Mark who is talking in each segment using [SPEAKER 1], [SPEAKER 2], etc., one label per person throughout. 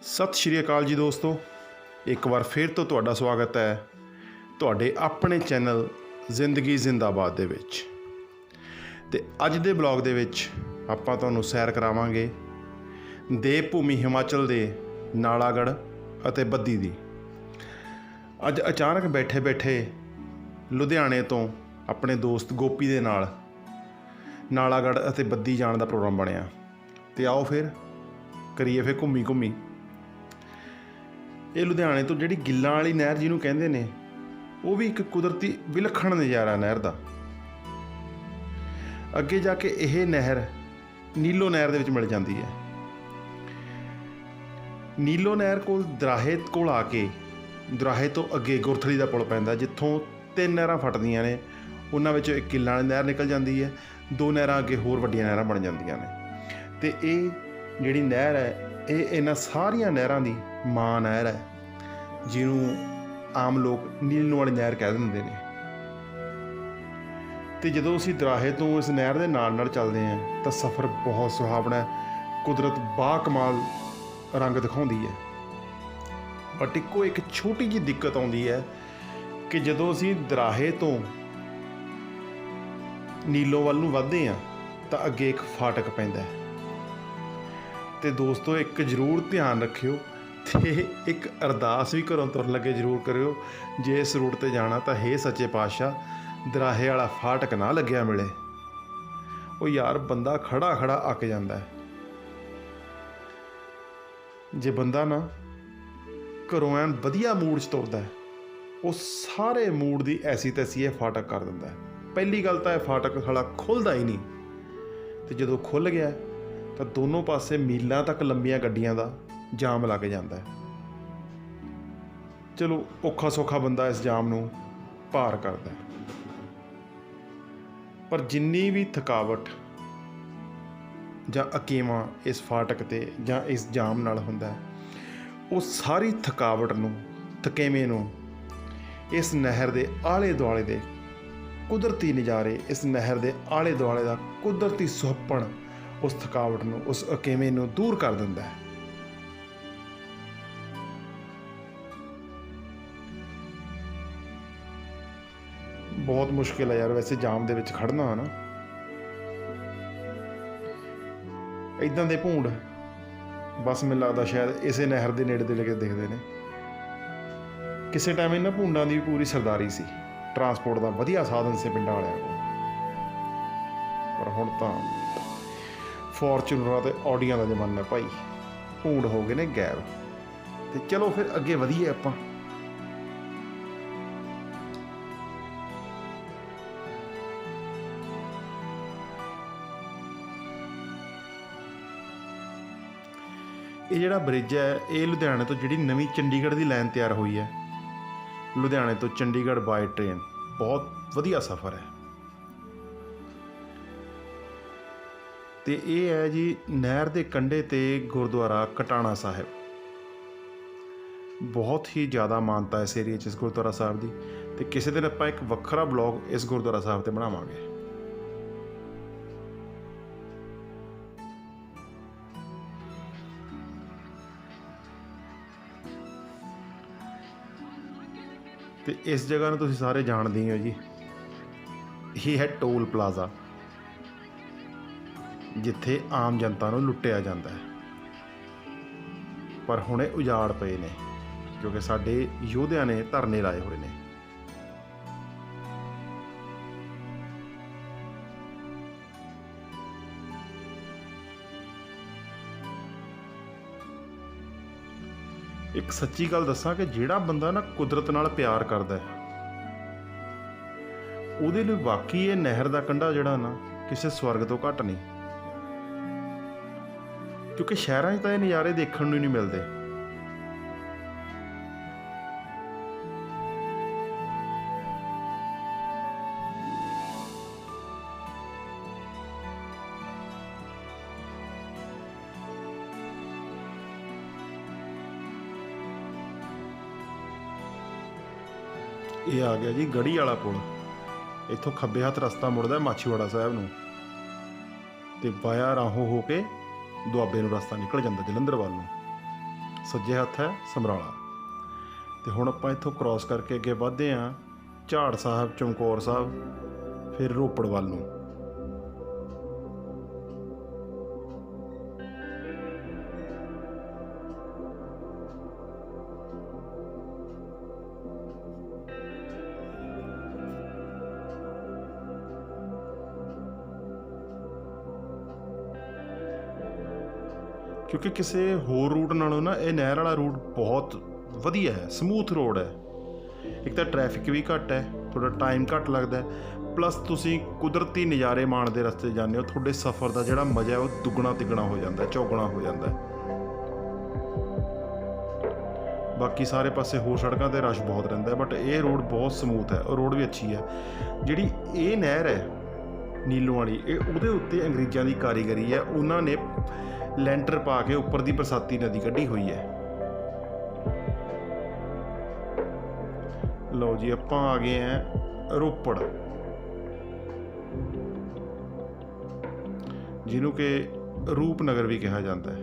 [SPEAKER 1] सत श्री अकाल जी दोस्तों, एक बार फिर तो तुहाडा स्वागत है तुहाडे अपने चैनल जिंदगी जिंदाबाद दे विच। ते अज दे ब्लॉग दे विच आपां तुहानूं सैर करावांगे देव भूमि हिमाचल दे नालागढ़ अते बद्दी दी। अज अचानक बैठे बैठे लुधियाने तो अपने दोस्त गोपी दे नाल नालागढ़ अते बद्दी जाण दा प्रोग्राम बनिया। ते आओ फिर करिए फिर घूमी घूमी। ये लुधियाने तो जिहड़ी गिल्लां वाली नहर जिहनूं कहंदे ने वो भी एक कुदरती विलखण नज़ारा नहर दा। अगे जाके यह नहर नीलो नहर दे विच मिल जाती है। नीलो नहर कोल दराहे कोल आके दराहे तो अगे गुरथली दा पुल पैंदा जिथों 3 नहरां फटदियां ने। उन्हां विचों एक गिल्लां वाली नहर निकल जाती है, 2 नहरां अगे होर वड्डियां नहरां बन जांदियां ने। ते ये जिहड़ी नहर है ये इन्हां सारियां नहरां दी मां नहर है, जिन्होंने आम लोग नीलों वाली नहर कह देंगे ने। तो जो असीं दराहे तो इस नहर के नाल नाल चलते हैं तो सफ़र बहुत सुहावना है। कुदरत बाकमाल रंग दिखाती है, बट एक छोटी जी दिक्कत आती है कि जो असीं दराहे तो नीलों वाल नूं वधदे हैं तो अगे एक फाटक पैंदा है। तो दोस्तों एक जरूर ध्यान रखियो ते एक अरदास भी घरों तुरन लगे जरूर करियो, जे इस रूट ते जाना तो हे सच्चे पातशाह दराहे वाला फाटक ना लग्या मिले। वो यार बंदा खड़ा खड़ा अक जाता है। जे बंदा ना घरों एन वधिया मूड च तुरदा है वो सारे मूड की ऐसी तैसी ये फाटक कर दिंदा है। पहली गल तो यह फाटक साला खुलदा ही नहीं, तो जो खुल गया तो दोनों पासे मीलों तक लंबियां गड्डियां का जाम लग जाता है। चलो औखा सौखा बंदा इस जाम नूं पार करता है, पर जिन्नी भी थकावट जां अकेवा इस फाटक ते जां इस जाम नाल हुंदा है, वो सारी थकावट नूं थकेवें नूं इस नहर दे आले दुआले दे कुदरती नज़ारे, इस नहर दे आले दुआले दा कुदरती सुहप्पण उस थकावट नूं उस अकेवें नूं दूर कर दिंदा है। बहुत मुश्किल है यार वैसे जाम दे विच खड़ना है ना। इदां दे भूंड बस मैनूं लगदा शायद इसे नहर दे नेड़े दे लगे दिखदे ने। किसी टाइम इन्हां भूंडां दी पूरी सरदारी सी, ट्रांसपोर्ट का वधिया साधन से पिंडां वालियां कोल, पर हुण तां फॉर्चूनर ते ऑडियां का जमाना भाई, भूंड हो गए ने गैब। तो चलो फिर अगे वधीए आपां। ये जिहड़ा ब्रिज है ये लुधियाने तो जिहड़ी नवीं चंडीगढ़ की लाइन तैयार हुई है, लुधियाने तो चंडीगढ़ बाय ट्रेन, बहुत वधिया सफ़र है। तो ये है जी नहर के कंढे ते गुरुद्वारा कटाना साहिब। बहुत ही ज़्यादा मानता है इस एरिए इस गुरुद्वारा साहिब की। तो किसी दिन आपां एक वक्खरा ब्लॉग इस गुरुद्वारा साहिब ते बनावांगे। तो इस जगह नूं तुसीं सारे जानदे ही हो जी, ये है टोल प्लाजा जिथे आम जनता नूं लुट्टिया जाता है। पर हुणे उजाड़ पे ने क्योंकि साडे योधिया ने धरने लाए हुए ने। एक सच्ची गल दसां कि जिहड़ा बंदा ना कुदरत नाल प्यार करदा है उहदे लई वाकई ये नहर दा कंढा जिहड़ा ना किसी स्वर्ग तो घट नहीं, क्योंकि शहरां 'च तां ये नज़ारे देखण नूं नहीं मिलते। ये आ गया जी गढ़ी वाला पुल। इत्थों खब्बे हत्थ रस्ता मुड़दा माछीवाड़ा साहिब नूं ते वाया राहों हो के दुआबे नूं रस्ता निकल जाता जलंधर वाल नूं। ਸੱਜੇ ਹੱਥ ਹੈ ਸਮਰਾਲਾ। ਤੇ ਹੁਣ ਆਪਾਂ ਇੱਥੋਂ ਕ੍ਰੋਸ ਕਰਕੇ ਅੱਗੇ ਵੱਧਦੇ ਹਾਂ ਝਾੜ ਸਾਹਿਬ, ਚਮਕੌਰ ਸਾਹਿਬ, ਫਿਰ ਰੋਪੜ ਵੱਲ ਨੂੰ। ਕਿਉਂਕਿ ਕਿਸੇ ਹੋਰ ਰੂਟ ਨਾਲੋਂ ਨਾ ਇਹ ਨਹਿਰ ਵਾਲਾ ਰੂਟ ਬਹੁਤ ਵਧੀਆ ਹੈ, ਸਮੂਥ ਰੋਡ ਹੈ। ਇੱਕ ਤਾਂ ਟ੍ਰੈਫਿਕ ਵੀ ਘੱਟ ਹੈ, ਥੋੜ੍ਹਾ ਟਾਈਮ ਘੱਟ ਲੱਗਦਾ, ਪਲੱਸ ਤੁਸੀਂ ਕੁਦਰਤੀ ਨਜ਼ਾਰੇ ਮਾਣਦੇ ਰਸਤੇ ਜਾਂਦੇ ਹੋ, ਤੁਹਾਡੇ ਸਫ਼ਰ ਦਾ ਜਿਹੜਾ ਮਜ਼ਾ ਉਹ ਦੁੱਗਣਾ ਤਿੱਗਣਾ ਹੋ ਜਾਂਦਾ, ਚੌਗੁਣਾ ਹੋ ਜਾਂਦਾ। ਬਾਕੀ ਸਾਰੇ ਪਾਸੇ ਹੋਰ ਸੜਕਾਂ 'ਤੇ ਰਸ਼ ਬਹੁਤ ਰਹਿੰਦਾ, ਬਟ ਇਹ ਰੋਡ ਬਹੁਤ ਸਮੂਥ ਹੈ, ਉਹ ਰੋਡ ਵੀ ਅੱਛੀ ਹੈ। ਜਿਹੜੀ ਇਹ ਨਹਿਰ ਹੈ ਨੀਲੋਂ ਵਾਲੀ, ਇਹ ਉਹਦੇ ਉੱਤੇ ਅੰਗਰੇਜ਼ਾਂ ਦੀ ਕਾਰੀਗਰੀ ਹੈ, ਉਹਨਾਂ ਨੇ ਲੈਂਟਰ ਪਾ ਕੇ ਉੱਪਰ ਦੀ ਬਰਸਾਤੀ ਨਦੀ ਕੱਢੀ ਹੋਈ ਹੈ। ਲਓ ਜੀ, ਆਪਾਂ ਆ ਗਏ ਹਾਂ ਰੋਪੜ, ਜਿਹਨੂੰ ਕਿ ਰੂਪਨਗਰ ਵੀ ਕਿਹਾ ਜਾਂਦਾ ਹੈ।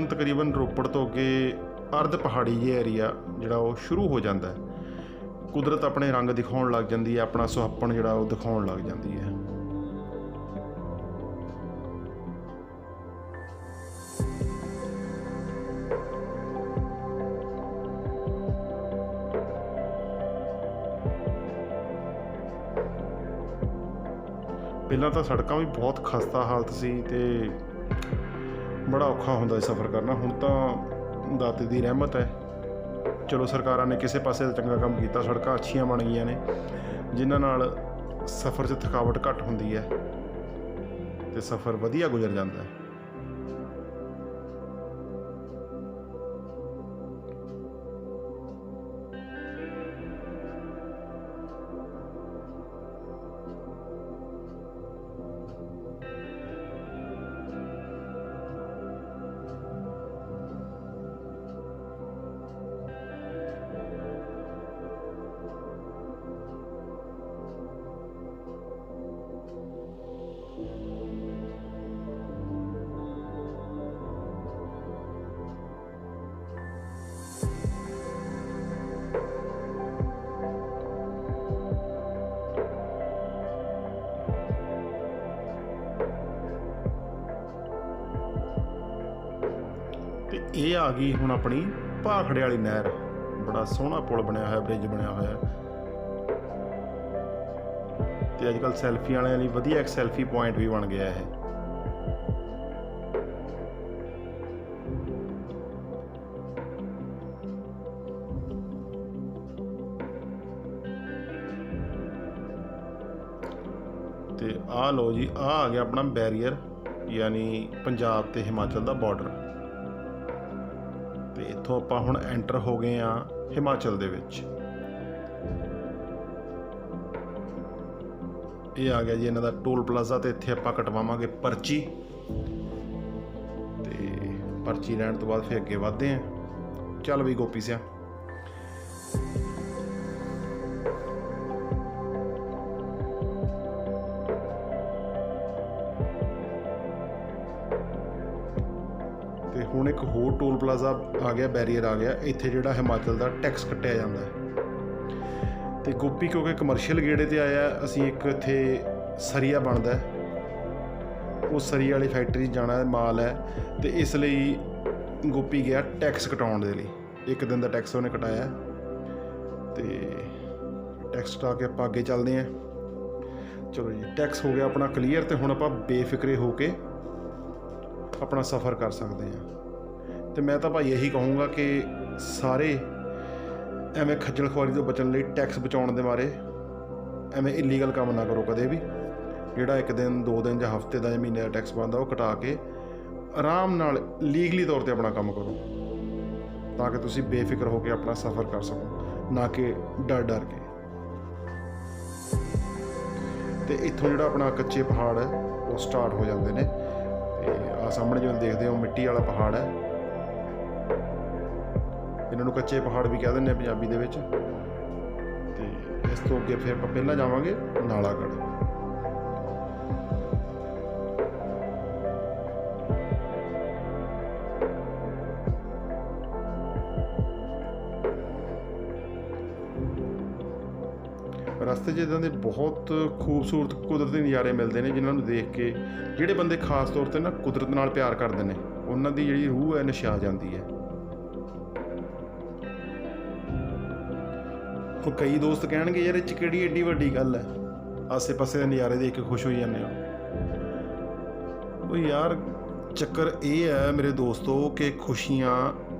[SPEAKER 1] ਤਕਰੀਬਨ ਰੋਪੜ ਤੋਂ ਅੱਗੇ ਅਰਧ ਪਹਾੜੀ ਜਿਹਾ ਏਰੀਆ ਜਿਹੜਾ ਉਹ ਸ਼ੁਰੂ ਹੋ ਜਾਂਦਾ ਹੈ। ਕੁਦਰਤ ਆਪਣੇ ਰੰਗ ਦਿਖਾਉਣ ਲੱਗ ਜਾਂਦੀ ਹੈ, ਆਪਣਾ ਸੁਹੱਪਣ ਜਿਹੜਾ ਉਹ ਦਿਖਾਉਣ ਲੱਗ ਜਾਂਦੀ ਹੈ। ਪਹਿਲਾਂ ਤਾਂ ਸੜਕਾਂ ਵੀ ਬਹੁਤ ਖਸਤਾ ਹਾਲਤ ਸੀ ਤੇ ਬੜਾ ਔਖਾ ਹੁੰਦਾ ਸੀ ਸਫ਼ਰ ਕਰਨਾ। ਹੁਣ ਤਾਂ ਦਾਤੇ ਦੀ ਰਹਿਮਤ ਹੈ, ਚਲੋ ਸਰਕਾਰਾਂ ਨੇ ਕਿਸੇ ਪਾਸੇ ਤਾਂ ਚੰਗਾ ਕੰਮ ਕੀਤਾ, ਸੜਕਾਂ ਅੱਛੀਆਂ ਬਣ ਗਈਆਂ ਨੇ ਜਿਨ੍ਹਾਂ ਨਾਲ ਸਫ਼ਰ 'ਚ ਥਕਾਵਟ ਘੱਟ ਹੁੰਦੀ ਹੈ ਅਤੇ ਸਫ਼ਰ ਵਧੀਆ ਗੁਜ਼ਰ ਜਾਂਦਾ ਹੈ। ਤੇ ਇਹ ਆ ਗਈ ਹੁਣ ਆਪਣੀ ਭਾਖੜੇ ਵਾਲੀ ਨਹਿਰ। ਬੜਾ ਸੋਹਣਾ ਪੁਲ ਬਣਿਆ ਹੋਇਆ, ਬ੍ਰਿਜ ਬਣਿਆ ਹੋਇਆ, ਤੇ ਅੱਜ ਕੱਲ੍ਹ ਸੈਲਫੀ ਵਾਲਿਆਂ ਲਈ ਵਧੀਆ ਇੱਕ ਸੈਲਫੀ ਪੁਆਇੰਟ ਵੀ ਬਣ ਗਿਆ ਇਹ। ਤੇ ਆਹ ਲਓ ਜੀ, ਆਹ ਆ ਗਿਆ ਆਪਣਾ ਬੈਰੀਅਰ, ਯਾਨੀ ਪੰਜਾਬ ਤੇ ਹਿਮਾਚਲ ਦਾ ਬਾਰਡਰ। ਤੇ ਇੱਥੋਂ ਆਪਾਂ ਹੁਣ ਐਂਟਰ ਹੋ ਗਏ ਹਾਂ ਹਿਮਾਚਲ ਦੇ ਵਿੱਚ। ਇਹ ਆ ਗਿਆ ਜੀ ਇਹਨਾਂ ਦਾ ਟੋਲ ਪਲਾਜ਼ਾ, ਤੇ ਇੱਥੇ ਆਪਾਂ ਕਟਵਾਵਾਂਗੇ ਪਰਚੀ, ਤੇ ਪਰਚੀ ਲੈਣ ਤੋਂ ਬਾਅਦ ਫਿਰ ਅੱਗੇ ਵੱਧਦੇ ਹਾਂ। ਚੱਲ ਵੀ ਗੋਪੀ ਸਿਆ। ਤੇ ਹੁਣ ਇੱਕ ਹੋਰ ਟੋਲ ਪਲਾਜ਼ਾ ਆ ਗਿਆ, ਬੈਰੀਅਰ ਆ ਗਿਆ। ਇੱਥੇ ਜਿਹੜਾ ਹਿਮਾਚਲ ਦਾ ਟੈਕਸ ਕੱਟਿਆ ਜਾਂਦਾ ਹੈ। ਤੇ ਗੋਪੀ ਕਿਉਂਕਿ ਕਮਰਸ਼ੀਅਲ ਗੇੜੇ ਤੇ ਆਇਆ, ਅਸੀਂ ਇੱਕ ਇੱਥੇ ਸਰੀਆ ਬਣਦਾ, ਉਹ ਸਰੀਆ ਵਾਲੀ ਫੈਕਟਰੀ ਜਾਣਾ ਮਾਲ ਹੈ, ਤੇ ਇਸ ਲਈ ਗੋਪੀ ਗਿਆ ਟੈਕਸ ਕਟਾਉਣ ਦੇ ਲਈ। ਇੱਕ ਦਿਨ ਦਾ ਟੈਕਸ ਉਹਨੇ ਕਟਾਇਆ, ਤੇ ਟੈਕਸ ਕਟਾ ਕੇ ਆਪਾਂ ਅੱਗੇ ਚੱਲਦੇ ਹਾਂ। ਚਲੋ ਜੀ, ਟੈਕਸ ਹੋ ਗਿਆ ਆਪਣਾ ਕਲੀਅਰ, ਤੇ ਹੁਣ ਆਪਾਂ ਬੇਫਿਕਰੇ ਹੋ ਕੇ ਆਪਣਾ ਸਫ਼ਰ ਕਰ ਸਕਦੇ ਹਾਂ। ਤੇ ਮੈਂ ਤਾਂ ਭਾਈ ਇਹੀ ਕਹੂੰਗਾ ਕਿ ਸਾਰੇ ਐਵੇਂ ਖੱਜਲ ਖੁਆਰੀ ਤੋਂ ਬਚਣ ਲਈ ਟੈਕਸ ਬਚਾਉਣ ਦੇ ਬਾਰੇ ਐਵੇਂ ਇਲੀਗਲ ਕੰਮ ਨਾ ਕਰੋ ਕਦੇ ਵੀ। ਜਿਹੜਾ ਇੱਕ ਦਿਨ, 2 ਦਿਨ ਜਾਂ ਹਫ਼ਤੇ ਦਾ ਜਾਂ ਮਹੀਨੇ ਦਾ ਟੈਕਸ ਬਣਦਾ, ਉਹ ਕਟਾ ਕੇ ਆਰਾਮ ਨਾਲ ਲੀਗਲੀ ਤੌਰ 'ਤੇ ਆਪਣਾ ਕੰਮ ਕਰੋ, ਤਾਂ ਕਿ ਤੁਸੀਂ ਬੇਫਿਕਰ ਹੋ ਕੇ ਆਪਣਾ ਸਫ਼ਰ ਕਰ ਸਕੋ, ਨਾ ਕਿ ਡਰ ਕੇ। ਤੇ ਇੱਥੋਂ ਜਿਹੜਾ ਆਪਣਾ ਕੱਚੇ ਪਹਾੜ ਹੈ ਉਹ ਸਟਾਰਟ ਹੋ ਜਾਂਦੇ ਨੇ। ਤੇ ਆਹ ਸਾਹਮਣੇ ਜਿਵੇਂ ਦੇਖਦੇ ਹੋ ਮਿੱਟੀ ਵਾਲਾ ਪਹਾੜ ਹੈ, ਇਹਨਾਂ ਨੂੰ ਕੱਚੇ ਪਹਾੜ ਵੀ ਕਹਿ ਦਿੰਦੇ ਆ ਪੰਜਾਬੀ ਦੇ ਵਿੱਚ। ਤੇ ਇਸ ਤੋਂ ਅੱਗੇ ਫਿਰ ਆਪਾਂ ਪਹਿਲਾਂ ਜਾਵਾਂਗੇ ਨਾਲਾਗੜ੍ਹ। ਰਸਤੇ 'ਚ ਇੱਦਾਂ ਦੇ ਬਹੁਤ ਖੂਬਸੂਰਤ ਕੁਦਰਤੀ ਨਜ਼ਾਰੇ ਮਿਲਦੇ ਨੇ ਜਿਨ੍ਹਾਂ ਨੂੰ ਦੇਖ ਕੇ ਜਿਹੜੇ ਬੰਦੇ ਖਾਸ ਤੌਰ 'ਤੇ ਨਾ ਕੁਦਰਤ ਨਾਲ ਪਿਆਰ ਕਰਦੇ ਨੇ ਉਹਨਾਂ ਦੀ ਜਿਹੜੀ ਰੂਹ ਹੈ ਨਸ਼ਾ ਜਾਂਦੀ ਹੈ। ਹੁਣ ਕਈ ਦੋਸਤ ਕਹਿਣਗੇ ਯਾਰ ਇਹ 'ਚ ਕਿਹੜੀ ਐਡੀ ਵੱਡੀ ਗੱਲ ਹੈ, ਆਸੇ ਪਾਸੇ ਦੇ ਨਜ਼ਾਰੇ ਦੇਖ ਕੇ ਖੁਸ਼ ਹੋਈ ਜਾਂਦੇ ਹੋ। ਉਹ ਯਾਰ ਚੱਕਰ ਇਹ ਹੈ ਮੇਰੇ ਦੋਸਤੋ ਕਿ ਖੁਸ਼ੀਆਂ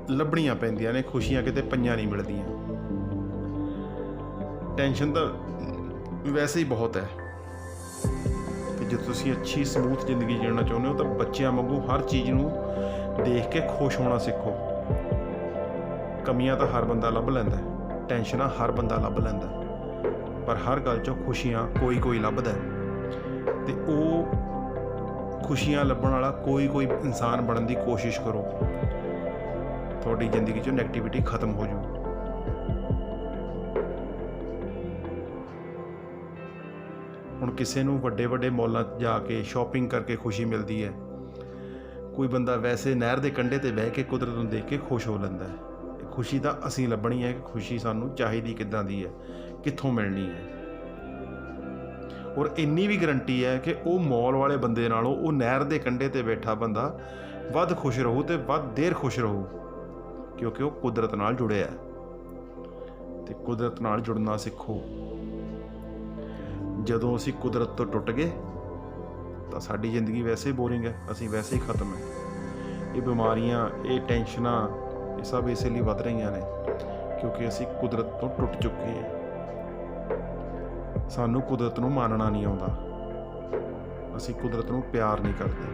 [SPEAKER 1] ਲੱਭਣੀਆਂ ਪੈਂਦੀਆਂ ਨੇ, ਖੁਸ਼ੀਆਂ ਕਿਤੇ ਪਈਆਂ ਨਹੀਂ ਮਿਲਦੀਆਂ। ਟੈਨਸ਼ਨ ਤਾਂ ਵੈਸੇ ਹੀ ਬਹੁਤ ਹੈ ਕਿ ਜੇ ਤੁਸੀਂ ਅੱਛੀ ਸਮੂਥ ਜ਼ਿੰਦਗੀ ਜੀਣਾ ਚਾਹੁੰਦੇ ਹੋ ਤਾਂ ਬੱਚਿਆਂ ਵਾਂਗੂ ਹਰ ਚੀਜ਼ ਨੂੰ ਦੇਖ ਕੇ ਖੁਸ਼ ਹੋਣਾ ਸਿੱਖੋ। ਕਮੀਆਂ ਤਾਂ ਹਰ ਬੰਦਾ ਲੱਭ ਲੈਂਦਾ, ਟੈਨਸ਼ਨਾਂ ਹਰ ਬੰਦਾ ਲੱਭ ਲੈਂਦਾ, ਪਰ ਹਰ ਗੱਲ 'ਚੋਂ ਖੁਸ਼ੀਆਂ ਕੋਈ ਲੱਭਦਾ। ਅਤੇ ਉਹ ਖੁਸ਼ੀਆਂ ਲੱਭਣ ਵਾਲਾ ਕੋਈ ਇਨਸਾਨ ਬਣਨ ਦੀ ਕੋਸ਼ਿਸ਼ ਕਰੋ, ਤੁਹਾਡੀ ਜ਼ਿੰਦਗੀ 'ਚੋਂ ਨੈਗੇਟਿਵਿਟੀ ਖਤਮ ਹੋ ਜਾਊ। ਹੁਣ ਕਿਸੇ ਨੂੰ ਵੱਡੇ ਮੌਲਾਂ 'ਚ ਜਾ ਕੇ ਸ਼ਾਪਿੰਗ ਕਰਕੇ ਖੁਸ਼ੀ ਮਿਲਦੀ ਹੈ, ਕੋਈ ਬੰਦਾ ਵੈਸੇ ਨਹਿਰ ਦੇ ਕੰਢੇ 'ਤੇ ਬਹਿ ਕੇ ਕੁਦਰਤ ਨੂੰ ਦੇਖ ਕੇ ਖੁਸ਼ ਹੋ ਲੈਂਦਾ ਹੈ। ਖੁਸ਼ੀ ਤਾਂ ਅਸੀਂ ਲੱਭਣੀ ਹੈ ਕਿ ਖੁਸ਼ੀ ਸਾਨੂੰ ਚਾਹੀਦੀ ਕਿੱਦਾਂ ਦੀ ਹੈ, ਕਿੱਥੋਂ ਮਿਲਣੀ ਹੈ। ਔਰ ਇੰਨੀ ਵੀ ਗਰੰਟੀ ਹੈ ਕਿ ਉਹ ਮੌਲ ਵਾਲੇ ਬੰਦੇ ਨਾਲੋਂ ਉਹ ਨਹਿਰ ਦੇ ਕੰਢੇ 'ਤੇ ਬੈਠਾ ਬੰਦਾ ਵੱਧ ਖੁਸ਼ ਰਹੂ ਅਤੇ ਵੱਧ ਦੇਰ ਖੁਸ਼ ਰਹੂ, ਕਿਉਂਕਿ ਉਹ ਕੁਦਰਤ ਨਾਲ ਜੁੜਿਆ। ਅਤੇ ਕੁਦਰਤ ਨਾਲ ਜੁੜਨਾ ਸਿੱਖੋ। ਜਦੋਂ ਅਸੀਂ ਕੁਦਰਤ ਤੋਂ ਟੁੱਟ ਗਏ ਤਾਂ ਸਾਡੀ ਜ਼ਿੰਦਗੀ ਵੈਸੇ ਹੀ ਬੋਰਿੰਗ ਹੈ, ਅਸੀਂ ਵੈਸੇ ਹੀ ਖਤਮ ਹੈ। ਇਹ ਬਿਮਾਰੀਆਂ, ਇਹ ਟੈਨਸ਼ਨਾਂ, ਇਹ ਸਭ ਇਸੇ ਲਈ ਵੱਧ ਰਹੀਆਂ ਨੇ ਕਿਉਂਕਿ ਅਸੀਂ ਕੁਦਰਤ ਤੋਂ ਟੁੱਟ ਚੁੱਕੇ ਹਾਂ। ਸਾਨੂੰ ਕੁਦਰਤ ਨੂੰ ਮਾਨਣਾ ਨਹੀਂ ਆਉਂਦਾ, ਅਸੀਂ ਕੁਦਰਤ ਨੂੰ ਪਿਆਰ ਨਹੀਂ ਕਰਦੇ,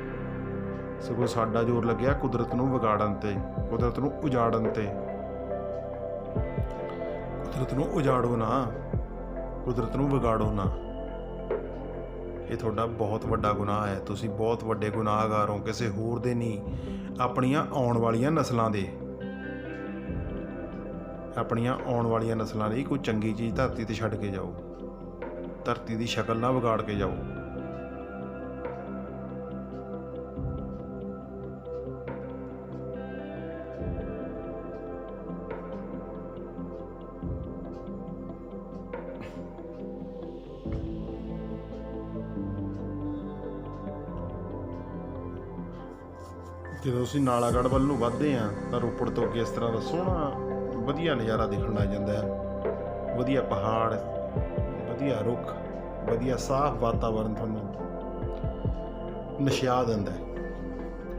[SPEAKER 1] ਸਗੋਂ ਸਾਡਾ ਜ਼ੋਰ ਲੱਗਿਆ ਕੁਦਰਤ ਨੂੰ ਵਿਗਾੜਨ 'ਤੇ, ਕੁਦਰਤ ਨੂੰ ਉਜਾੜਨ 'ਤੇ। ਕੁਦਰਤ ਨੂੰ ਉਜਾੜੋ ਨਾ, ਕੁਦਰਤ ਨੂੰ ਵਿਗਾੜੋ ਨਾ। ਇਹ ਤੁਹਾਡਾ ਬਹੁਤ ਵੱਡਾ ਗੁਨਾਹ ਹੈ। ਤੁਸੀਂ ਬਹੁਤ ਵੱਡੇ ਗੁਨਾਹਗਾਰ ਹੋ, ਕਿਸੇ ਹੋਰ ਦੇ ਨਹੀਂ, ਆਪਣੀਆਂ ਆਉਣ ਵਾਲੀਆਂ ਨਸਲਾਂ ਦੇ। ਆਪਣੀਆਂ ਆਉਣ ਵਾਲੀਆਂ ਨਸਲਾਂ ਲਈ ਕੋਈ ਚੰਗੀ ਚੀਜ਼ ਧਰਤੀ 'ਤੇ ਛੱਡ ਕੇ ਜਾਓ, ਧਰਤੀ ਦੀ ਸ਼ਕਲ ਨਾ ਵਿਗਾੜ ਕੇ ਜਾਓ। ਜਦੋਂ ਅਸੀਂ ਨਾਲਾਗੜ੍ਹ ਵੱਲ ਨੂੰ ਵੱਧਦੇ ਹਾਂ ਤਾਂ ਰੋਪੜ ਤੋਂ ਅੱਗੇ ਇਸ ਤਰ੍ਹਾਂ ਦਾ ਸੋਹਣਾ ਵਧੀਆ ਨਜ਼ਾਰਾ ਦਿਖਣ ਲੱਗ ਜਾਂਦਾ ਹੈ। ਵਧੀਆ ਪਹਾੜ, ਵਧੀਆ ਰੁੱਖ, ਵਧੀਆ ਸਾਫ਼ ਵਾਤਾਵਰਨ ਤੁਹਾਨੂੰ ਨਸ਼ਾ ਦਿੰਦਾ,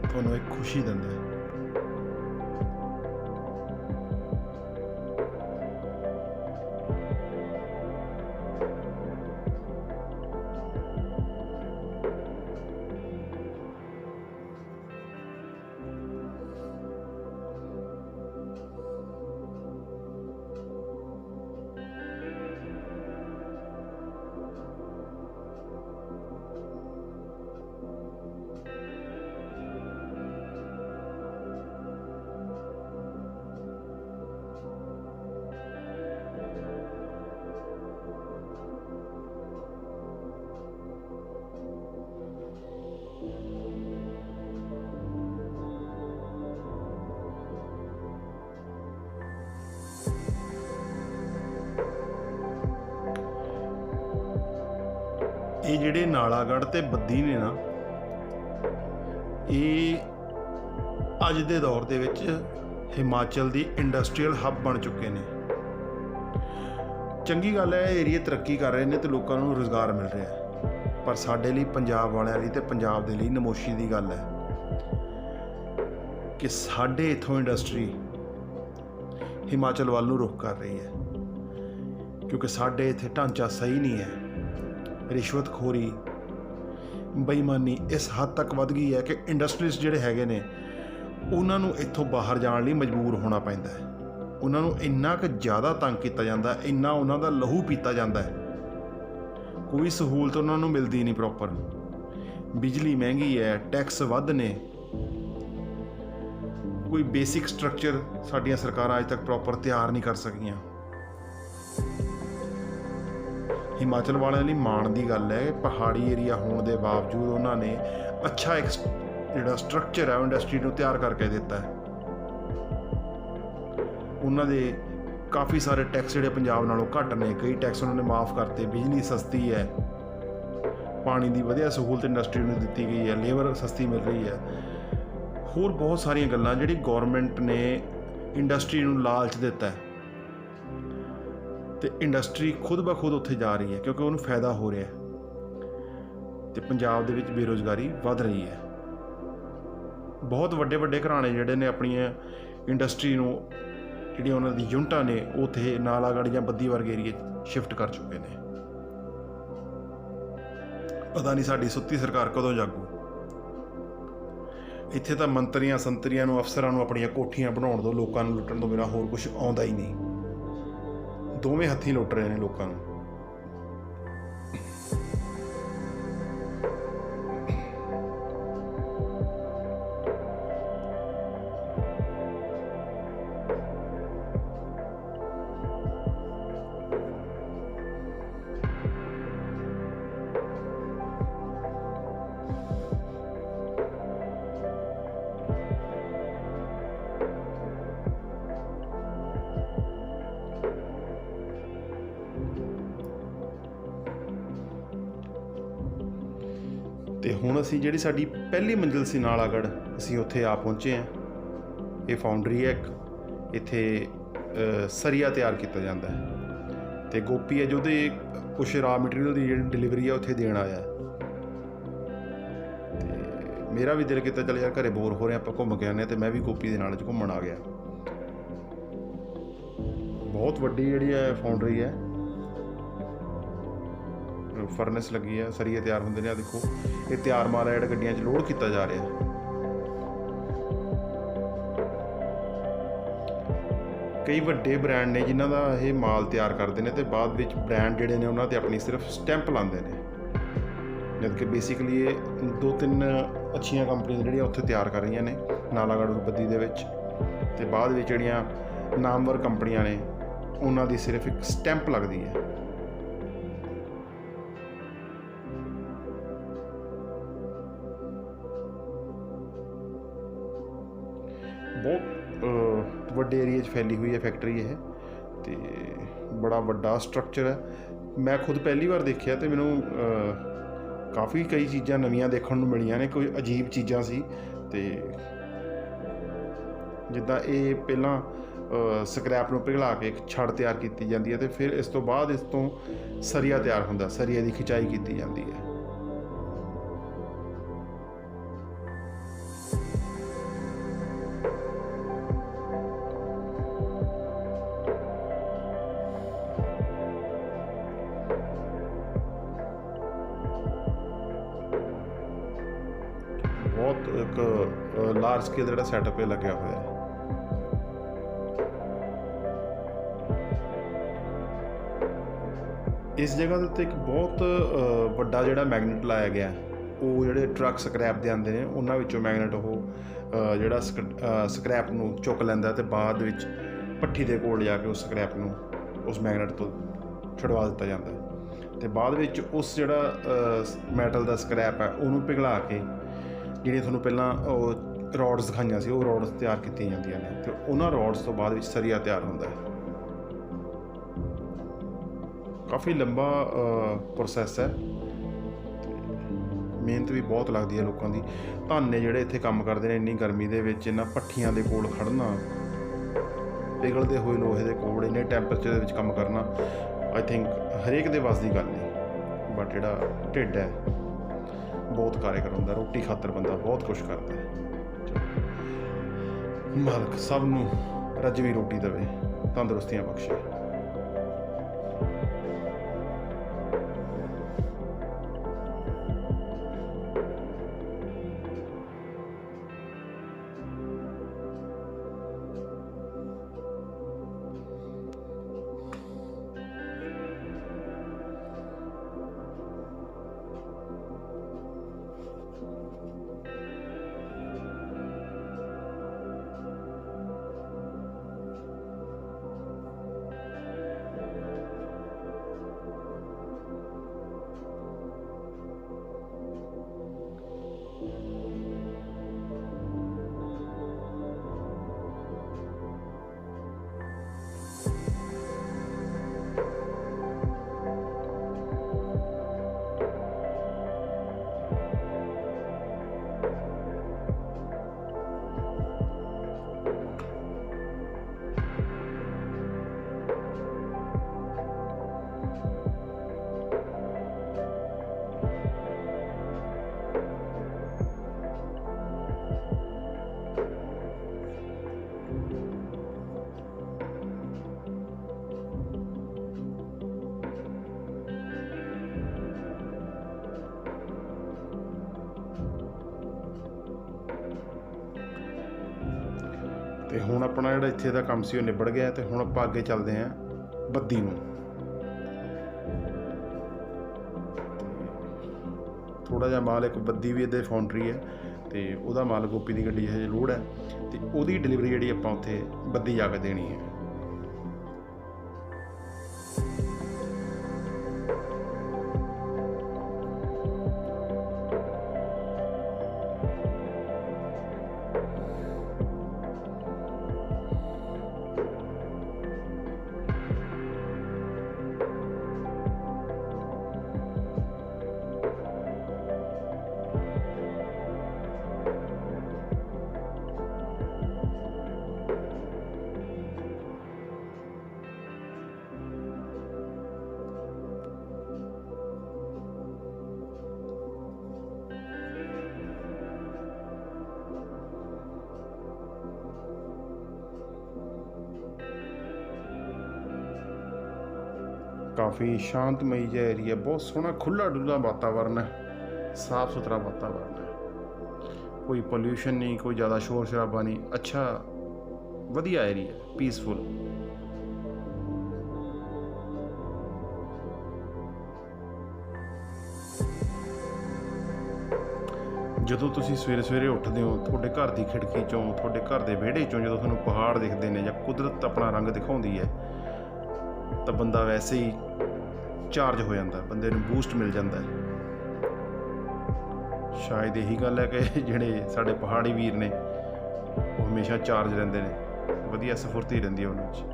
[SPEAKER 1] ਤੁਹਾਨੂੰ ਇੱਕ ਖੁਸ਼ੀ ਦਿੰਦਾ। ਇਹ ਜਿਹੜੇ ਨਾਲਾਗੜ੍ਹ ਤੇ ਬੱਦੀ ਨੇ ਨਾ, ਇਹ ਅੱਜ ਦੇ ਦੌਰ ਦੇ ਵਿੱਚ ਹਿਮਾਚਲ ਦੀ ਇੰਡਸਟਰੀਅਲ ਹੱਬ ਬਣ ਚੁੱਕੇ ਨੇ। ਚੰਗੀ ਗੱਲ ਹੈ, ਏਰੀਏ ਤਰੱਕੀ ਕਰ ਰਹੇ ਨੇ ਤੇ ਲੋਕਾਂ ਨੂੰ ਰੁਜ਼ਗਾਰ ਮਿਲ ਰਿਹਾ ਹੈ, ਪਰ ਸਾਡੇ ਲਈ, ਪੰਜਾਬ ਵਾਲਿਆਂ ਲਈ ਤੇ ਪੰਜਾਬ ਦੇ ਲਈ ਨਮੋਸ਼ੀ ਦੀ ਗੱਲ ਹੈ ਕਿ ਸਾਡੇ ਇੱਥੋਂ ਇੰਡਸਟਰੀ ਹਿਮਾਚਲ ਵੱਲ ਨੂੰ ਰੁਖ ਕਰ ਰਹੀ ਹੈ, ਕਿਉਂਕਿ ਸਾਡੇ ਇੱਥੇ ਢਾਂਚਾ ਸਹੀ ਨਹੀਂ ਹੈ। ਰਿਸ਼ਵਤਖੋਰੀ, ਬੇਈਮਾਨੀ ਇਸ ਹੱਦ ਤੱਕ ਵੱਧ ਗਈ ਹੈ ਕਿ ਇੰਡਸਟਰੀਜ਼ ਜਿਹੜੇ ਹੈਗੇ ਨੇ ਉਹਨਾਂ ਨੂੰ ਇੱਥੋਂ ਬਾਹਰ ਜਾਣ ਲਈ ਮਜਬੂਰ ਹੋਣਾ ਪੈਂਦਾ ਹੈ। ਉਹਨਾਂ ਨੂੰ ਇੰਨਾ ਕੁ ਜ਼ਿਆਦਾ ਤੰਗ ਕੀਤਾ ਜਾਂਦਾ, ਇੰਨਾ ਉਹਨਾਂ ਦਾ ਲਹੂ ਪੀਤਾ ਜਾਂਦਾ ਹੈ, ਕੋਈ ਸਹੂਲਤ ਉਹਨਾਂ ਨੂੰ ਮਿਲਦੀ ਨਹੀਂ ਪ੍ਰੋਪਰ। ਬਿਜਲੀ ਮਹਿੰਗੀ ਹੈ, ਟੈਕਸ ਵੱਧ ਨੇ, ਕੋਈ ਬੇਸਿਕ ਸਟਰਕਚਰ ਸਾਡੀਆਂ ਸਰਕਾਰਾਂ ਅੱਜ ਤੱਕ ਪ੍ਰੋਪਰ ਤਿਆਰ ਨਹੀਂ ਕਰ ਸਕੀਆਂ। ਹਿਮਾਚਲ ਵਾਲਿਆਂ ਲਈ ਮਾਣ ਦੀ ਗੱਲ ਹੈ, ਪਹਾੜੀ ਏਰੀਆ ਹੋਣ ਦੇ ਬਾਵਜੂਦ ਉਹਨਾਂ ਨੇ ਅੱਛਾ ਇੱਕ ਜਿਹੜਾ ਸਟਰਕਚਰ ਹੈ ਉਹ ਇੰਡਸਟਰੀ ਨੂੰ ਤਿਆਰ ਕਰਕੇ ਦਿੱਤਾ ਹੈ। ਉਹਨਾਂ ਦੇ ਕਾਫੀ ਸਾਰੇ ਟੈਕਸ ਜਿਹੜੇ ਪੰਜਾਬ ਨਾਲੋਂ ਘੱਟ ਨੇ, ਕਈ ਟੈਕਸ ਉਹਨਾਂ ਨੇ ਮਾਫ ਕਰਤੇ, ਬਿਜਲੀ ਸਸਤੀ ਹੈ, ਪਾਣੀ ਦੀ ਵਧੀਆ ਸਹੂਲਤ ਇੰਡਸਟਰੀ ਨੂੰ ਦਿੱਤੀ ਗਈ ਹੈ, ਲੇਬਰ ਸਸਤੀ ਮਿਲ ਰਹੀ ਹੈ, ਹੋਰ ਬਹੁਤ ਸਾਰੀਆਂ ਗੱਲਾਂ ਜਿਹੜੀ ਗੌਰਮੈਂਟ ਨੇ ਇੰਡਸਟਰੀ ਨੂੰ ਲਾਲਚ ਦਿੱਤਾ ਹੈ ਅਤੇ ਇੰਡਸਟਰੀ ਖੁਦ ਬ ਖੁਦ ਉੱਥੇ ਜਾ ਰਹੀ ਹੈ ਕਿਉਂਕਿ ਉਹਨੂੰ ਫਾਇਦਾ ਹੋ ਰਿਹਾ ਅਤੇ ਪੰਜਾਬ ਦੇ ਵਿੱਚ ਬੇਰੁਜ਼ਗਾਰੀ ਵੱਧ ਰਹੀ ਹੈ। ਬਹੁਤ ਵੱਡੇ ਵੱਡੇ ਘਰਾਣੇ ਜਿਹੜੇ ਨੇ ਆਪਣੀਆਂ ਇੰਡਸਟਰੀ ਨੂੰ, ਜਿਹੜੀਆਂ ਉਹਨਾਂ ਦੀ ਯੂਨਿਟਾਂ ਨੇ, ਉੱਥੇ ਨਾਲਾਗੜ੍ਹ ਜਾਂ ਬੱਦੀ ਵਰਗੇ ਏਰੀਏ ਸ਼ਿਫਟ ਕਰ ਚੁੱਕੇ ਨੇ। ਪਤਾ ਨਹੀਂ ਸਾਡੀ ਸੁੱਤੀ ਸਰਕਾਰ ਕਦੋਂ ਜਾਗੂ। ਇੱਥੇ ਤਾਂ ਮੰਤਰੀਆਂ ਸੰਤਰੀਆਂ ਨੂੰ, ਅਫਸਰਾਂ ਨੂੰ ਆਪਣੀਆਂ ਕੋਠੀਆਂ ਬਣਾਉਣ ਤੋਂ, ਲੋਕਾਂ ਨੂੰ ਲੁੱਟਣ ਤੋਂ ਬਿਨਾਂ ਹੋਰ ਕੁਛ ਆਉਂਦਾ ਹੀ ਨਹੀਂ। ਦੋਵੇਂ ਹੱਥੀਂ ਲੁੱਟ ਰਹੇ ਨੇ ਲੋਕਾਂ ਨੂੰ। ਅਤੇ ਹੁਣ ਅਸੀਂ ਜਿਹੜੀ ਸਾਡੀ ਪਹਿਲੀ ਮੰਜ਼ਿਲ ਸੀ ਨਾਲਾਗੜ੍ਹ, ਅਸੀਂ ਉੱਥੇ ਆ ਪਹੁੰਚੇ ਹਾਂ। ਇਹ ਫਾਊਂਡਰੀ ਹੈ ਇੱਕ, ਇੱਥੇ ਸਰੀਆ ਤਿਆਰ ਕੀਤਾ ਜਾਂਦਾ ਹੈ ਅਤੇ ਗੋਪੀ ਹੈ ਜੋ ਉਹਦੇ ਕੁਛ ਰਾ ਮਟੀਰੀਅਲ ਦੀ ਜਿਹੜੀ ਡਿਲੀਵਰੀ ਹੈ ਉੱਥੇ ਦੇਣ ਆਇਆ। ਅਤੇ ਮੇਰਾ ਵੀ ਦਿਲ ਕੀਤਾ ਚੱਲ ਯਾਰ ਘਰੇ ਬੋਰ ਹੋ ਰਹੇ ਆਪਾਂ, ਘੁੰਮ ਕੇ ਆਉਂਦੇ ਹਾਂ, ਅਤੇ ਮੈਂ ਵੀ ਗੋਪੀ ਦੇ ਨਾਲ ਘੁੰਮਣ ਆ ਗਿਆ। ਬਹੁਤ ਵੱਡੀ ਜਿਹੜੀ ਹੈ ਫਾਊਂਡਰੀ ਹੈ, ਫਰਨੈਸ ਲੱਗੀ ਹੈ, ਸਰੀਏ ਤਿਆਰ ਹੁੰਦੇ ਨੇ। ਆ ਦੇਖੋ, ਇਹ ਤਿਆਰ ਮਾਲ ਹੈ ਜਿਹੜਾ ਗੱਡੀਆਂ 'ਚ ਲੋਡ ਕੀਤਾ ਜਾ ਰਿਹਾ। ਕਈ ਵੱਡੇ ਬ੍ਰਾਂਡ ਨੇ ਜਿਨ੍ਹਾਂ ਦਾ ਇਹ ਮਾਲ ਤਿਆਰ ਕਰਦੇ ਨੇ ਅਤੇ ਬਾਅਦ ਵਿੱਚ ਬ੍ਰਾਂਡ ਜਿਹੜੇ ਨੇ ਉਹਨਾਂ 'ਤੇ ਆਪਣੀ ਸਿਰਫ ਸਟੈਂਪ ਲਾਉਂਦੇ ਨੇ, ਜਦ ਕਿ ਬੇਸਿਕਲੀ ਇਹ 2-3 ਅੱਛੀਆਂ ਕੰਪਨੀਆਂ ਜਿਹੜੀਆਂ ਉੱਥੇ ਤਿਆਰ ਕਰ ਰਹੀਆਂ ਨੇ ਨਾਲਾਗੜ੍ਹ ਬੱਦੀ ਦੇ ਵਿੱਚ, ਅਤੇ ਬਾਅਦ ਵਿੱਚ ਜਿਹੜੀਆਂ ਨਾਮਵਰ ਕੰਪਨੀਆਂ ਨੇ ਉਹਨਾਂ ਦੀ ਸਿਰਫ ਇੱਕ ਸਟੈਂਪ ਲੱਗਦੀ ਹੈ। ਬਹੁਤ ਵੱਡੇ ਏਰੀਏ 'ਚ ਫੈਲੀ ਹੋਈ ਹੈ ਫੈਕਟਰੀ ਇਹ, ਅਤੇ ਬੜਾ ਵੱਡਾ ਸਟਰਕਚਰ ਹੈ। ਮੈਂ ਖੁਦ ਪਹਿਲੀ ਵਾਰ ਦੇਖਿਆ ਅਤੇ ਮੈਨੂੰ ਕਾਫੀ ਕਈ ਚੀਜ਼ਾਂ ਨਵੀਆਂ ਦੇਖਣ ਨੂੰ ਮਿਲੀਆਂ ਨੇ। ਕੋਈ ਅਜੀਬ ਚੀਜ਼ਾਂ ਸੀ, ਅਤੇ ਜਿੱਦਾਂ ਇਹ ਪਹਿਲਾਂ ਸਕ੍ਰੈਪ ਨੂੰ ਪਿਘਲਾ ਕੇ ਇੱਕ ਛੜ ਤਿਆਰ ਕੀਤੀ ਜਾਂਦੀ ਹੈ ਅਤੇ ਫਿਰ ਇਸ ਤੋਂ ਬਾਅਦ ਇਸ ਤੋਂ ਸਰੀਆ ਤਿਆਰ ਹੁੰਦਾ, ਸਰੀਏ ਦੀ ਖਿਚਾਈ ਕੀਤੀ ਜਾਂਦੀ ਹੈ। ਬਹੁਤ ਇੱਕ ਲਾਰਜ ਸਕੇਲ ਜਿਹੜਾ ਸੈਟਅਪ ਇਹ ਲੱਗਿਆ ਹੋਇਆ ਹੈ। ਇਸ ਜਗ੍ਹਾ ਦੇ ਉੱਤੇ ਇੱਕ ਬਹੁਤ ਵੱਡਾ ਜਿਹੜਾ ਮੈਗਨੇਟ ਲਾਇਆ ਗਿਆ, ਉਹ ਜਿਹੜੇ ਟਰੱਕ ਸਕ੍ਰੈਪ ਦੇ ਆਉਂਦੇ ਨੇ ਉਹਨਾਂ ਵਿੱਚੋਂ ਮੈਗਨੇਟ ਉਹ ਜਿਹੜਾ ਸਕ੍ਰੈਪ ਨੂੰ ਚੁੱਕ ਲੈਂਦਾ ਅਤੇ ਬਾਅਦ ਵਿੱਚ ਭੱਠੀ ਦੇ ਕੋਲ ਜਾ ਕੇ ਉਸ ਸਕ੍ਰੈਪ ਨੂੰ ਉਸ ਮੈਗਨੇਟ ਤੋਂ ਛੁਡਵਾ ਦਿੱਤਾ ਜਾਂਦਾ ਅਤੇ ਬਾਅਦ ਵਿੱਚ ਉਸ ਜਿਹੜਾ ਮੈਟਲ ਦਾ ਸਕ੍ਰੈਪ ਹੈ ਉਹਨੂੰ ਪਿਘਲਾ ਕੇ, ਜਿਹੜੀਆਂ ਤੁਹਾਨੂੰ ਪਹਿਲਾਂ ਉਹ ਰੋਡਸ ਦਿਖਾਈਆਂ ਸੀ, ਉਹ ਰੋਡਸ ਤਿਆਰ ਕੀਤੀਆਂ ਜਾਂਦੀਆਂ ਨੇ ਅਤੇ ਉਹਨਾਂ ਰੋਡਸ ਤੋਂ ਬਾਅਦ ਵਿੱਚ ਸਰੀਆ ਤਿਆਰ ਹੁੰਦਾ ਹੈ। ਕਾਫੀ ਲੰਬਾ ਪ੍ਰੋਸੈਸ ਹੈ, ਮਿਹਨਤ ਵੀ ਬਹੁਤ ਲੱਗਦੀ ਹੈ ਲੋਕਾਂ ਦੀ। ਧਾਨੇ ਜਿਹੜੇ ਇੱਥੇ ਕੰਮ ਕਰਦੇ ਨੇ ਇੰਨੀ ਗਰਮੀ ਦੇ ਵਿੱਚ, ਇਹਨਾਂ ਭੱਠੀਆਂ ਦੇ ਕੋਲ ਖੜ੍ਹਨਾ, ਪਿਘਲਦੇ ਹੋਏ ਲੋਹੇ ਦੇ ਕੋਲ ਇੰਨੇ ਟੈਂਪਰੇਚਰ ਦੇ ਵਿੱਚ ਕੰਮ ਕਰਨਾ, ਆਈ ਥਿੰਕ ਹਰੇਕ ਦੇ ਵੱਸ ਦੀ ਗੱਲ ਨਹੀਂ। ਬਟ ਜਿਹੜਾ ਢਿੱਡ ਹੈ ਬਹੁਤ ਕਾਰਜਕਰ ਹੁੰਦਾ, ਰੋਟੀ ਖਾਤਰ ਬੰਦਾ ਬਹੁਤ ਕੁਛ ਕਰਦਾ ਹੈ। ਮਾਲਕ ਸਭ ਨੂੰ ਰੱਜਵੀਂ ਰੋਟੀ ਦੇਵੇ, ਤੰਦਰੁਸਤੀਆਂ ਬਖਸ਼ੇ। ਹੁਣ ਆਪਣਾ ਜਿਹੜਾ ਇੱਥੇ ਦਾ ਕੰਮ ਸੀ ਉਹ ਨਿਬੜ ਗਿਆ ਤੇ ਹੁਣ ਆਪਾਂ ਅੱਗੇ ਚੱਲਦੇ ਹਾਂ ਬੱਦੀ ਨੂੰ। ਥੋੜ੍ਹਾ ਜਿਹਾ ਮਾਲ ਇੱਕ ਬੱਦੀ ਵੀ ਇੱਧਰ ਫਾਊਂਡਰੀ ਹੈ ਅਤੇ ਉਹਦਾ ਮਾਲ ਗੋਪੀ ਦੀ ਗੱਡੀ ਹਜੇ ਲੋਡ ਹੈ ਅਤੇ ਉਹਦੀ ਡਿਲੀਵਰੀ ਜਿਹੜੀ ਆਪਾਂ ਉੱਥੇ ਬੱਦੀ ਜਾ ਕੇ ਦੇਣੀ ਹੈ। ਕਾਫੀ ਸ਼ਾਂਤਮਈ ਜਿਹਾ ਏਰੀਆ, ਬਹੁਤ ਸੋਹਣਾ ਖੁੱਲ੍ਹਾ ਡੁੱਲਾ ਵਾਤਾਵਰਨ ਹੈ, ਸਾਫ ਸੁਥਰਾ ਵਾਤਾਵਰਨ ਹੈ, ਕੋਈ ਪੋਲਿਊਸ਼ਨ ਨਹੀਂ, ਕੋਈ ਜ਼ਿਆਦਾ ਸ਼ੋਰ ਸ਼ਰਾਬਾ ਨਹੀਂ, ਅੱਛਾ ਵਧੀਆ ਏਰੀਆ, ਪੀਸਫੁਲ। ਜਦੋਂ ਤੁਸੀਂ ਸਵੇਰੇ ਸਵੇਰੇ ਉੱਠਦੇ ਹੋ, ਤੁਹਾਡੇ ਘਰ ਦੀ ਖਿੜਕੀ 'ਚੋਂ, ਤੁਹਾਡੇ ਘਰ ਦੇ ਵਿਹੜੇ 'ਚੋਂ ਜਦੋਂ ਤੁਹਾਨੂੰ ਪਹਾੜ ਦਿਖਦੇ ਨੇ ਜਾਂ ਕੁਦਰਤ ਆਪਣਾ ਰੰਗ ਦਿਖਾਉਂਦੀ ਹੈ ਤਾਂ ਬੰਦਾ ਵੈਸੇ ਹੀ ਚਾਰਜ ਹੋ ਜਾਂਦਾ, ਬੰਦੇ ਨੂੰ ਬੂਸਟ ਮਿਲ ਜਾਂਦਾ ਹੈ। ਸ਼ਾਇਦ ਇਹੀ ਗੱਲ ਹੈ ਕਿ ਜਿਹੜੇ ਸਾਡੇ ਪਹਾੜੀ ਵੀਰ ਨੇ ਉਹ ਹਮੇਸ਼ਾ ਚਾਰਜ ਰਹਿੰਦੇ ਨੇ, ਵਧੀਆ ਸਫੁਰਤੀ ਰਹਿੰਦੀ ਹੈ ਉਹਨਾਂ 'ਚ।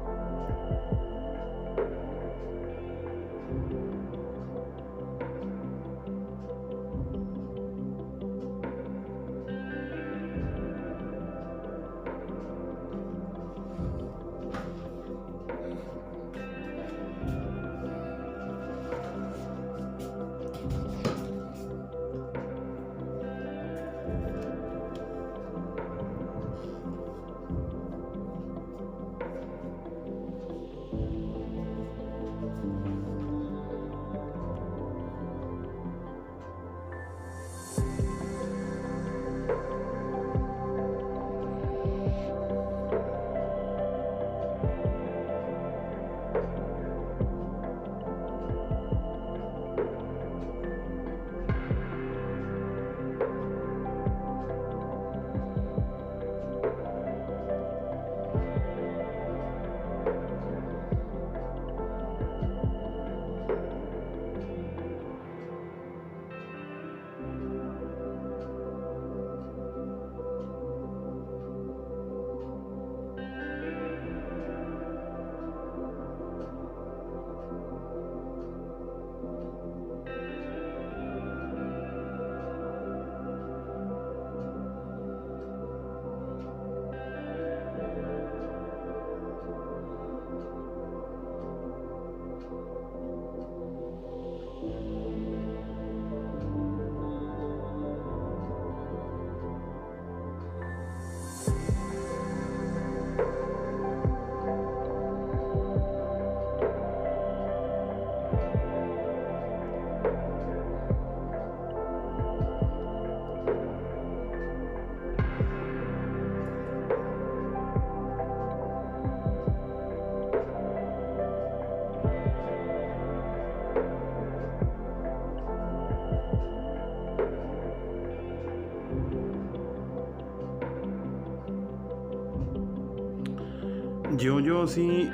[SPEAKER 1] ਜਿਉਂ-ਜਿਉਂ ਅਸੀਂ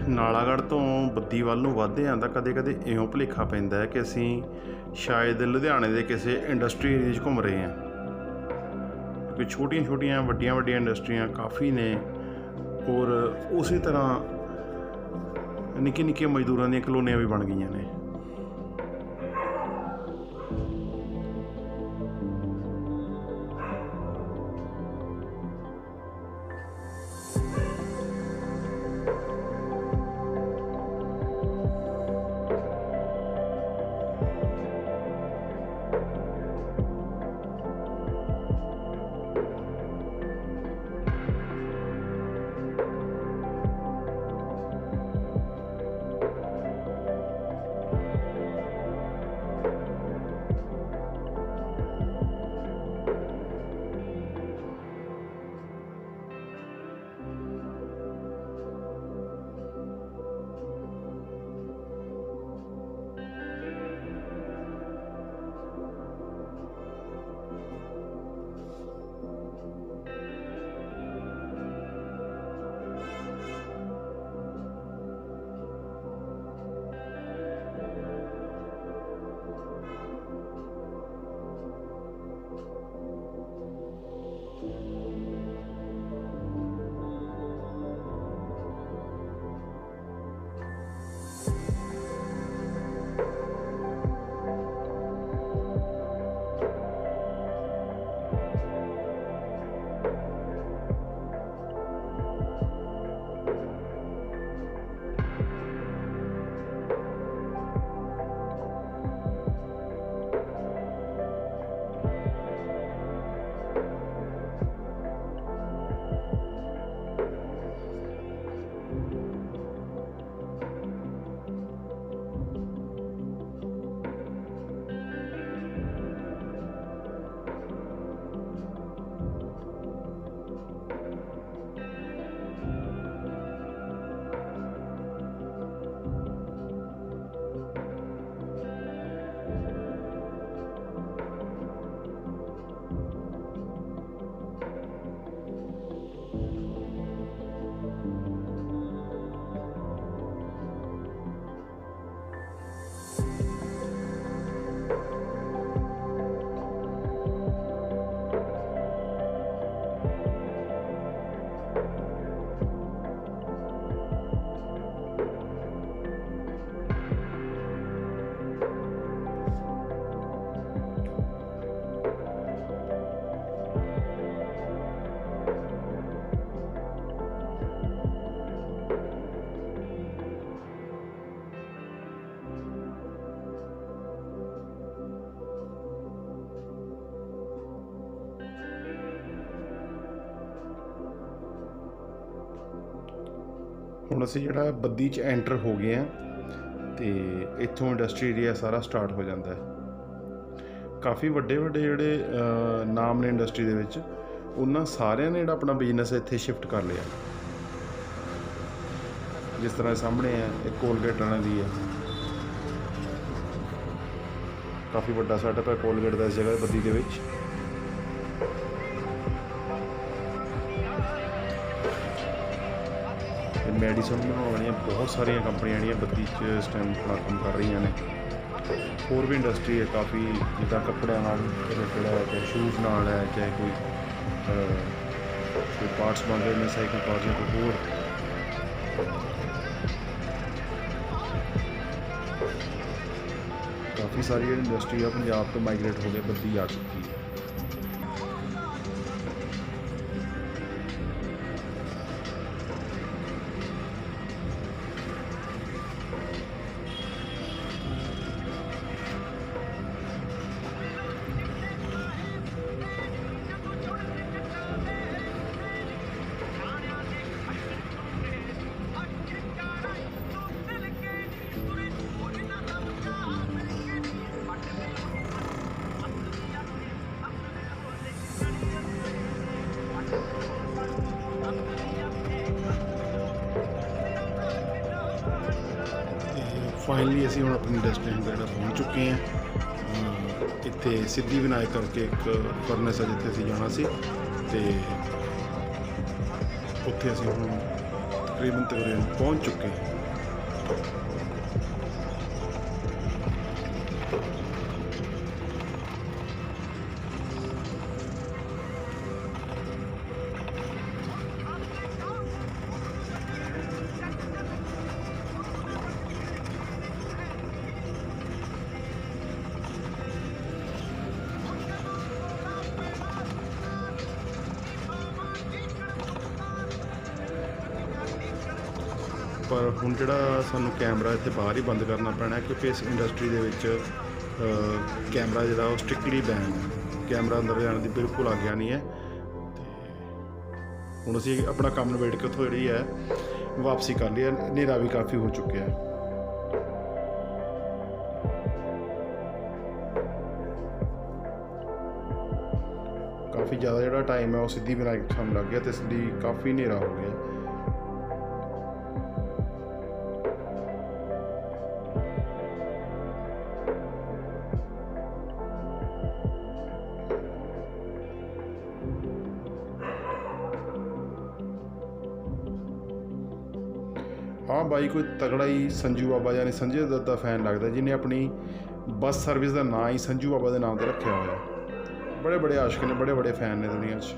[SPEAKER 1] ਨਾਲਾਗੜ੍ਹ ਤੋਂ ਬੱਦੀ ਵੱਲ ਨੂੰ ਵੱਧਦੇ ਹਾਂ ਤਾਂ ਕਦੇ-ਕਦੇ ਇਉਂ ਭੁਲੇਖਾ ਪੈਂਦਾ ਹੈ ਕਿ ਅਸੀਂ ਸ਼ਾਇਦ ਲੁਧਿਆਣੇ ਦੇ ਕਿਸੇ ਇੰਡਸਟਰੀ ਏਰੀਏ 'ਚ ਘੁੰਮ ਰਹੇ ਹਾਂ, ਕਿਉਂਕਿ ਛੋਟੀਆਂ-ਛੋਟੀਆਂ ਵੱਡੀਆਂ-ਵੱਡੀਆਂ ਇੰਡਸਟਰੀਆਂ ਕਾਫੀ ਨੇ ਔਰ ਉਸੇ ਤਰ੍ਹਾਂ ਨਿੱਕੇ-ਨਿੱਕੇ ਮਜ਼ਦੂਰਾਂ ਦੀਆਂ ਕਲੋਨੀਆਂ ਵੀ ਬਣ ਗਈਆਂ ਨੇ। ਹੁਣ ਅਸੀਂ ਜਿਹੜਾ ਬੱਦੀ 'ਚ ਐਂਟਰ ਹੋ ਗਏ ਹਾਂ ਤੇ ਇੱਥੋਂ ਇੰਡਸਟਰੀ ਏਰੀਆ ਸਾਰਾ ਸਟਾਰਟ ਹੋ ਜਾਂਦਾ ਹੈ। ਕਾਫੀ ਵੱਡੇ ਵੱਡੇ ਜਿਹੜੇ ਨਾਮ ਨੇ ਇੰਡਸਟਰੀ ਦੇ ਵਿੱਚ, ਉਹਨਾਂ ਸਾਰਿਆਂ ਨੇ ਜਿਹੜਾ ਆਪਣਾ ਬਿਜ਼ਨਸ ਇੱਥੇ ਸ਼ਿਫਟ ਕਰ ਲਿਆ। ਜਿਸ ਤਰ੍ਹਾਂ ਸਾਹਮਣੇ ਹੈ, ਇਹ ਕੋਲਗੇਟ ਵਾਲਿਆਂ ਦੀ ਹੈ। ਕਾਫੀ ਵੱਡਾ ਸੈਟਅਪ ਹੈ ਕੋਲਗੇਟ ਦਾ ਇਸ ਜਗ੍ਹਾ ਬੱਦੀ ਦੇ ਵਿੱਚ। ਮੈਡੀਸਨ ਬਣਾਉਣ ਵਾਲੀਆਂ ਬਹੁਤ ਸਾਰੀਆਂ ਕੰਪਨੀਆਂ ਜਿਹੜੀਆਂ ਬੱਦੀ 'ਚ ਇਸ ਟਾਈਮ ਆਪਣਾ ਕੰਮ ਕਰ ਰਹੀਆਂ ਨੇ। ਹੋਰ ਵੀ ਇੰਡਸਟਰੀ ਹੈ ਕਾਫੀ, ਜਿੱਦਾਂ ਕੱਪੜਿਆਂ ਨਾਲ ਰਿਲੇਟਡ ਹੈ, ਚਾਹੇ ਸ਼ੂਜ਼ ਨਾਲ ਹੈ, ਚਾਹੇ ਕੋਈ ਪਾਰਟਸ ਬਣ ਰਹੇ ਨੇ ਸਾਈਕਲ ਪਾਰਟਸ ਜਾਂ ਕੋਈ ਹੋਰ। ਕਾਫੀ ਸਾਰੀ ਜਿਹੜੀ ਇੰਡਸਟਰੀ ਆ ਪੰਜਾਬ ਤੋਂ ਮਾਈਗ੍ਰੇਟ ਹੋ ਕੇ ਬੱਦੀ ਆ ਚੁੱਕੀ ਹੈ। ਫਾਈਨਲੀ ਅਸੀਂ ਹੁਣ ਆਪਣੀ ਡੈਸਟੀਨੇਸ਼ਨ 'ਤੇ ਜਿਹੜਾ ਪਹੁੰਚ ਚੁੱਕੇ ਹਾਂ। ਇੱਥੇ ਸਿੱਧੀ ਵਿਨਾਇਕ ਕਰਕੇ ਇੱਕ ਫਰਨੈਸ ਹੈ ਜਿੱਥੇ ਅਸੀਂ ਜਾਣਾ ਸੀ, ਅਤੇ ਉੱਥੇ ਅਸੀਂ ਹੁਣ ਤਕਰੀਬਨ ਪਹੁੰਚ ਚੁੱਕੇ ਹਾਂ। ਪਰ ਹੁਣ ਜਿਹੜਾ ਸਾਨੂੰ ਕੈਮਰਾ ਇੱਥੇ ਬਾਹਰ ਹੀ ਬੰਦ ਕਰਨਾ ਪੈਣਾ, ਕਿਉਂਕਿ ਇਸ ਇੰਡਸਟਰੀ ਦੇ ਵਿੱਚ ਕੈਮਰਾ ਜਿਹੜਾ ਉਹ ਸਟ੍ਰਿਕਟਲੀ ਬੈਨ ਹੈ। ਕੈਮਰਾ ਅੰਦਰ ਜਾਣ ਦੀ ਬਿਲਕੁਲ ਆਗਿਆ ਨਹੀਂ ਹੈ। ਅਤੇ ਹੁਣ ਅਸੀਂ ਆਪਣਾ ਕੰਮ ਨਿਬੇੜ ਕੇ ਉੱਥੋਂ ਜਿਹੜੀ ਹੈ ਵਾਪਸੀ ਕਰ ਲਈ ਹੈ। ਹਨੇਰਾ ਵੀ ਕਾਫੀ ਹੋ ਚੁੱਕਿਆ ਹੈ। ਕਾਫੀ ਜ਼ਿਆਦਾ ਜਿਹੜਾ ਟਾਈਮ ਹੈ ਉਹ ਸਿੱਧੀ ਵਿਨਾਇਕ ਸਾਨੂੰ ਲੱਗ ਗਿਆ, ਅਤੇ ਇਸ ਲਈ ਕਾਫੀ ਹਨੇਰਾ ਹੋ ਗਿਆ। ਹਾਂ ਬਾਈ, ਕੋਈ ਤਗੜਾ ਹੀ ਸੰਜੂ ਬਾਬਾ ਯਾਨੀ ਸੰਜੇ ਦੱਤ ਦਾ ਫੈਨ ਲੱਗਦਾ, ਜਿਹਨੇ ਆਪਣੀ ਬੱਸ ਸਰਵਿਸ ਦਾ ਨਾਂ ਹੀ ਸੰਜੂ ਬਾਬਾ ਦੇ ਨਾਮ 'ਤੇ ਰੱਖਿਆ ਹੋਇਆ। ਬੜੇ ਬੜੇ ਆਸ਼ਕ ਨੇ, ਬੜੇ ਬੜੇ ਫੈਨ ਨੇ ਦੁਨੀਆ 'ਚ।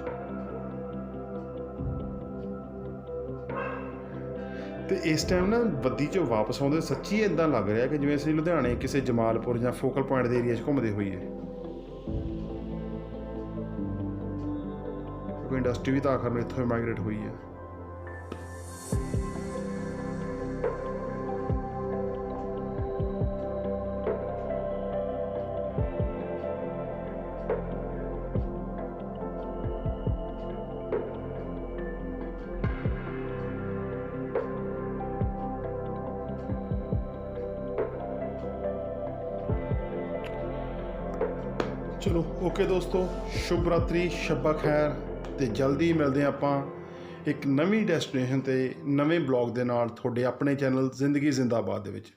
[SPEAKER 1] ਅਤੇ ਇਸ ਟਾਈਮ ਨਾ ਬੱਦੀ 'ਚੋਂ ਵਾਪਸ ਆਉਂਦੇ ਸੱਚੀ ਇੱਦਾਂ ਲੱਗ ਰਿਹਾ ਕਿ ਜਿਵੇਂ ਅਸੀਂ ਲੁਧਿਆਣੇ ਕਿਸੇ ਜਮਾਲਪੁਰ ਜਾਂ ਫੋਕਲ ਪੁਆਇੰਟ ਦੇ ਏਰੀਆ 'ਚ ਘੁੰਮਦੇ ਹੋਈਏ। ਕਿਉਂਕਿ ਇੰਡਸਟਰੀ ਵੀ ਤਾਂ ਆਖਰ ਨੂੰ ਇੱਥੋਂ ਮਾਈਗ੍ਰੇਟ ਹੋਈ ਹੈ। ਚਲੋ ਓਕੇ ਦੋਸਤੋ, ਸ਼ੁਭ ਰਾਤਰੀ, ਸ਼ੱਬਾ ਖੈਰ, ਅਤੇ ਜਲਦੀ ਮਿਲਦੇ ਹਾਂ ਆਪਾਂ ਇੱਕ ਨਵੀਂ ਡੈਸਟੀਨੇਸ਼ਨ 'ਤੇ ਨਵੇਂ ਬਲੌਗ ਦੇ ਨਾਲ ਤੁਹਾਡੇ ਆਪਣੇ ਚੈਨਲ ਜ਼ਿੰਦਗੀ ਜ਼ਿੰਦਾਬਾਦ ਦੇ ਵਿੱਚ।